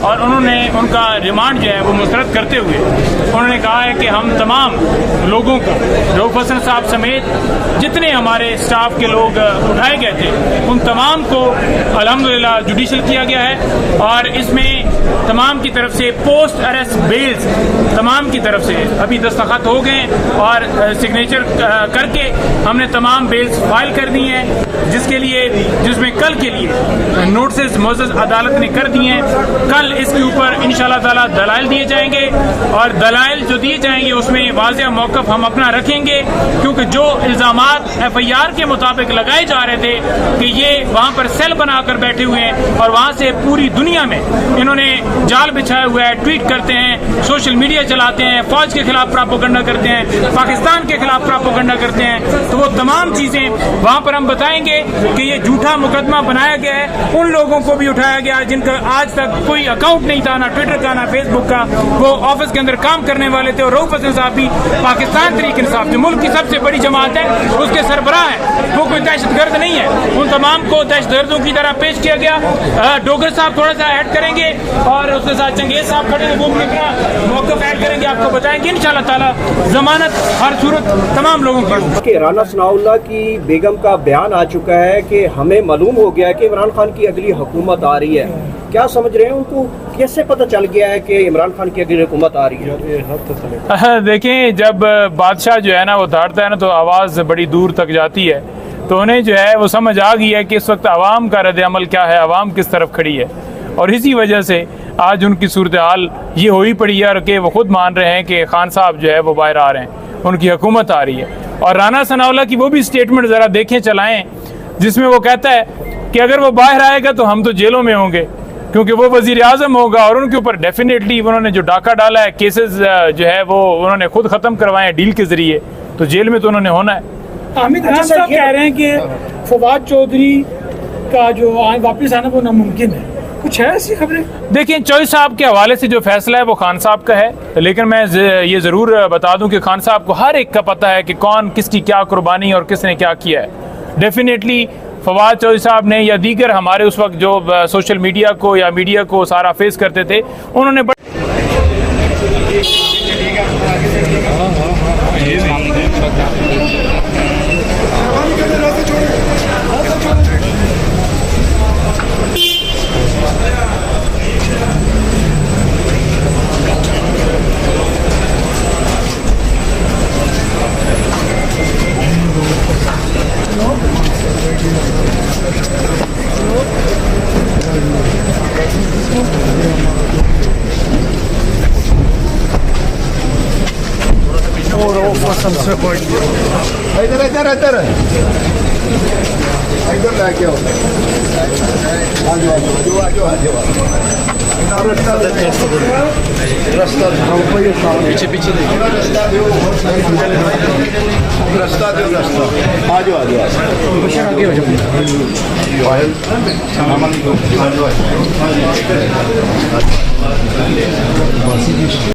और उन्होंने उनका रिमांड जो है वो मुस्तरद करते हुए उन्होंने कहा है कि हम तमाम लोगों को, रऊफ हसन साहब समेत जितने हमारे स्टाफ के लोग उठाए गए थे उन तमाम को अल्हम्दुलिल्लाह जुडिशल किया गया है और इसमें तमाम की तरफ से पोस्ट अरेस्ट बेल्स तमाम की तरफ से अभी दस्तखत हो गए और सिग्नेचर करके हमने तमाम बेल्स फाइल कर दी हैं, जिसमें कल के लिए नोटिस मोअज़्ज़ज़ अदालत ने कर दिए हैं। कल इसके ऊपर इंशाअल्लाह ताला दलाइल दिए जाएंगे और दलाइल जो दिए जाएंगे उसमें वाज़ेह मौक़िफ़ हम अपना रखेंगे, क्योंकि जो इल्ज़ामात FIR के मुताबिक लगाए जा रहे थे कि ये वहाँ पर सेल बनाकर बैठे हुए हैं और वहाँ से पूरी दुनिया में इन्होंने जाल बिछाया हुआ है, ट्वीट करते हैं, सोशल मीडिया चलाते हैं, फौज के खिलाफ प्रोपेगेंडा करते हैं, पाकिस्तान के खिलाफ प्रोपेगेंडा करते हैं, तो वो तमाम चीजें वहाँ पर हम बताएंगे कि ये झूठा मुकदमा बनाया गया है। उन लोगों को भी उठाया गया जिनका आज तक कोई अकाउंट नहीं था, ना ट्विटर का ना फेसबुक का, वो ऑफिस के अंदर काम करने वाले थे और रऊफ हसन साहब भी पाकिस्तान तहरीक इंसाफ जो मुल्क की सबसे बड़ी जमात है उसके सरबराह है, वो कोई दहशतगर्द नहीं है। उन तमाम को दहशतगर्दों की तरह पेश किया गया। डोगर साहब थोड़ा सा ऐड करेंगे और उसके साथ चंगेज साहब खड़े हैं, वो भी अपना मौक़िफ़ ऐड करेंगे, आपको बताएंगे इंशाअल्लाह ताला जमानत हर सूरत तमाम लोगों की। राना सनाउल्लाह की बेगम का बयान आ चुका है कि हमें मालूम हो गया है कि इमरान खान की अगली हुकूमत आ रही है, क्या समझ रहे हैं? उनको कैसे पता चल गया है कि इमरान खान की अगली हुकूमत आ रही है? देखें, जब बादशाह जो है ना वो दहाड़ता है ना तो आवाज़ बड़ी दूर तक जाती है, तो उन्हें जो है वो समझ आ गई है कि इस वक्त आवाम का रद्द अमल क्या है, आवाम किस तरफ खड़ी है, और इसी वजह से आज उनकी सूरत हाल ये हो ही पड़ी है कि वो खुद मान रहे हैं कि खान साहब जो है वो बाहर आ रहे हैं, उनकी हुकूमत आ रही है। और राना सनाउल्लाह की वो भी स्टेटमेंट ज़रा देखें चलाएं, जिसमें वो कहता है कि अगर वो बाहर आएगा तो हम तो जेलों में होंगे, क्योंकि वो वज़ीर आज़म होगा और उनके ऊपर डेफिनेटली उन्होंने जो डाका डाला है, केसेस जो है वो उन्होंने खुद ख़त्म करवाए हैं डील के ज़रिए, तो जेल में तो उन्होंने होना है। हामिद खान साहब कह रहे हैं कि फवाद चौधरी का जो वापस आना वो नामुमकिन है, कुछ है ऐसी खबरें? देखिए, चौधरी साहब के हवाले से जो फैसला है वो खान साहब का है, लेकिन मैं ये ज़रूर बता दूं कि खान साहब को हर एक का पता है कि कौन किसकी क्या कुर्बानी और किसने क्या किया है। डेफिनेटली फवाद चौधरी साहब ने या दीगर हमारे उस वक्त जो सोशल मीडिया को या मीडिया को सारा फेस करते थे, उन्होंने इधर इधर इधर इधर लेके आओ, रास्ता पीछे पीछे रास्ता दो, रास्ता आ जाओ, आगे हो जाओ।